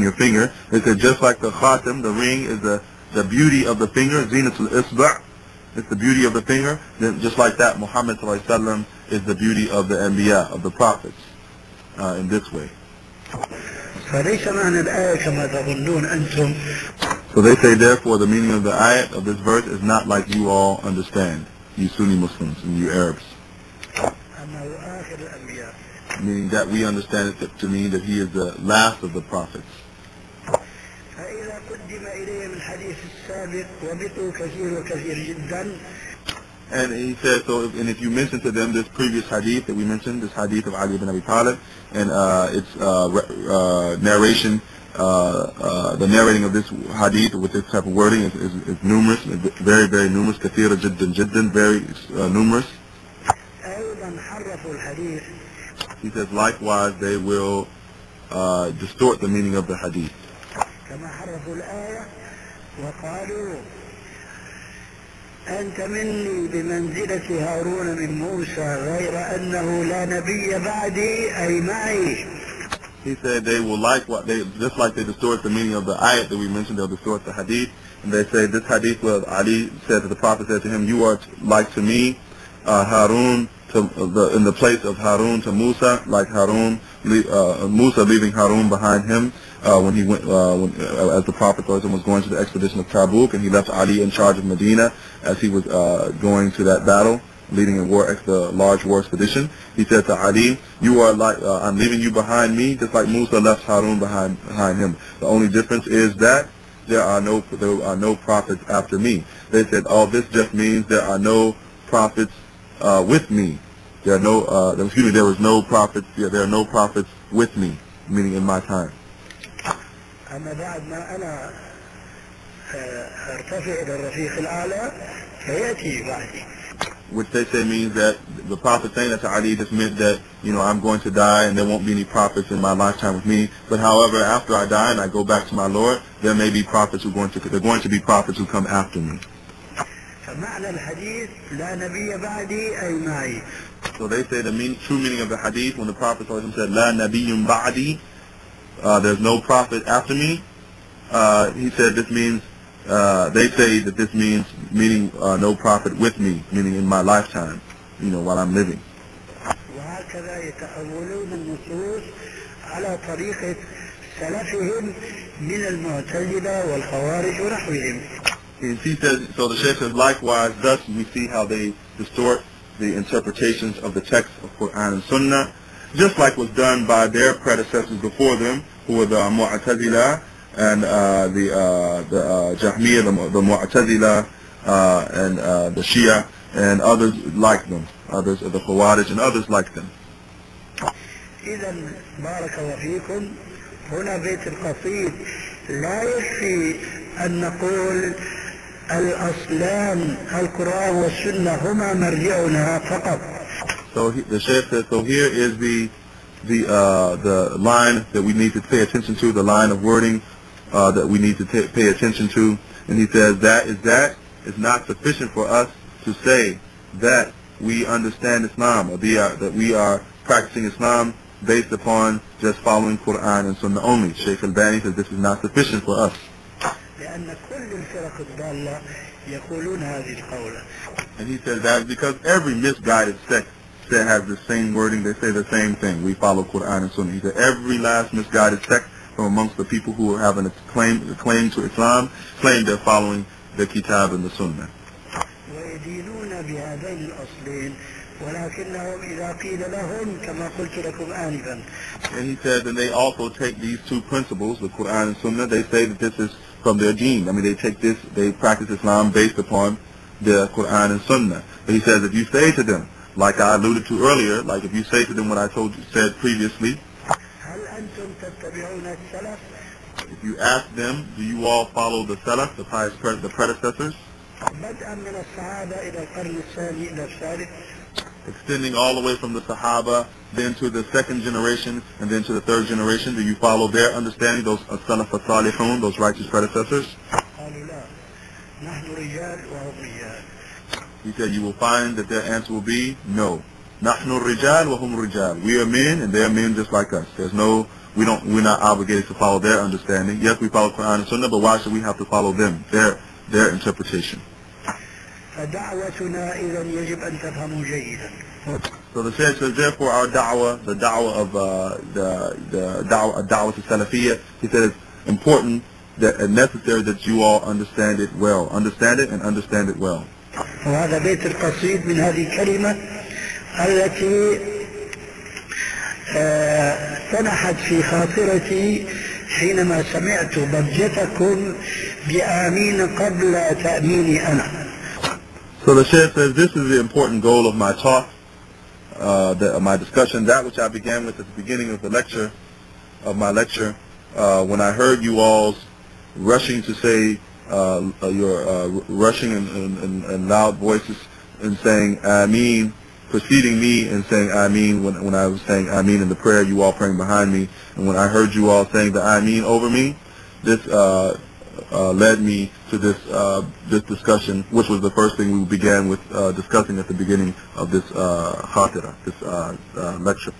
your finger. They said just like the khatam, the ring, is the beauty of the finger, zinatul-isba', it's the beauty of the finger, then just like that, Muhammad ﷺ is the beauty of the anbiya, of the prophets, in this way. فليس معنى الآية كما تظنون أنتم. So they say, therefore, the meaning of the ayat of this verse is not like you all understand, you Sunni Muslims and you Arabs. Meaning that we understand it to mean that he is the last of the prophets. And he said, so if you mention to them this previous hadith that we mentioned, this hadith of Ali ibn Abi Talib, and its narration, the narrating of this hadith with this type of wording is numerous, very, very numerous, kathira jiddan jiddan, very numerous. He says, likewise, they will distort the meaning of the hadith. أنت مني بمنزلة هارون من موسى غير أنه لا نبي بعدي أي معي. He said they will just like they distort the meaning of the ayat that we mentioned, they'll distort the hadith. And they say this hadith where Ali said that the Prophet said to him, you are like to me, Harun, in the place of Harun to Musa, like Musa leaving Harun behind him when he went, as the Prophet was going to the expedition of Tabuk, and he left Ali in charge of Medina as he was going to that battle, leading a large war expedition. He said to Ali, you are like, I'm leaving you behind me, just like Musa left Harun behind him. The only difference is that there are no prophets after me. They said, oh, this just means there are no prophets with me. There was no prophets. Yeah, there are no prophets with me, meaning in my time. أما بعد ما أنا أرتفع إلى الرفيق الأعلى فيأتي بعدي. Which they say means that the Prophet saying that to Ali just meant that, I'm going to die and there won't be any prophets in my lifetime with me. But however, after I die and I go back to my Lord, there may be prophets they're going to be prophets who come after me. فمعنى الحديث لا نبي بعدي أي معي. So they say the true meaning of the hadith when the Prophet said La nabiyyun ba'di, there's no prophet after me. He said this means, they say that this means meaning no prophet with me, meaning in my lifetime, while I'm living. وهكذا يتأولون النصوص على طريقة سلفهم من المعتزلة والخوارج ونحوهم. He says, so the Shaykh says, likewise, thus we see how they distort the interpretations of the text of Quran and Sunnah, just like was done by their predecessors before them, who were the Mu'tazila and the Jahmiyyah, the Mu'tazila and the Shia and others like them, others the Khawarij and others like them. إذن بارك الله فيكم هنا بيت القصيد لا يكفي أن نقول الأصلان القرآن والسنة هما مرجعنا فقط. So the Shaykh says, so here is the line that we need to pay attention to, the line of wording that we need to pay attention to. And he says that is not sufficient for us to say that we understand Islam, or that we are practicing Islam based upon just following Quran and Sunnah only. Shaykh al-Albaanee says this is not sufficient for us. And he says that because every misguided sect has the same wording, they say the same thing. We follow Quran and Sunnah. He said every last misguided sect from amongst the people who are having a claim to Islam claim they're following the Kitab and the Sunnah. And he said that they also take these two principles, the Quran and Sunnah, they say that this is from their deen. I mean, they practice Islam based upon the Quran and Sunnah. But he says if you say to them, like I alluded to earlier, like if you say to them what I said previously, if you ask them, do you all follow the Salaf, the pious the predecessors? Extending all the way from the Sahaba, then to the second generation, and then to the third generation, do you follow their understanding, those Salaf al-Salihun, those righteous predecessors? He said you will find that their answer will be no. نحن الرجال وهم الرجال. We are men and they are men just like us. There's no we're not obligated to follow their understanding. Yes, we follow Quran and Sunnah, but why should we have to follow them, their interpretation? فدعوتنا إذا يجب أن تفهموا جيدا. So the Shaykh says, therefore our da'wah, the da'wah of the da'wah to Salafiyyah, he said it's important and necessary that you all understand it well. Understand it and understand it well. وهذا بيت القصيد من هذه الكلمة التي سنحت في خاطرتي حينما سمعت ضجتكم بآمين قبل تأميني أنا. So the Shaykh says, this is the important goal of my talk, my discussion, that which I began with at the beginning of the lecture, when I heard you all's rushing to say, rushing in loud voices and saying Ameen, preceding me and saying Ameen when I was saying Ameen in the prayer, you all praying behind me, and when I heard you all saying the Ameen over me, this led me to this discussion, which was the first thing we began with discussing at the beginning of this khatira, this lecture.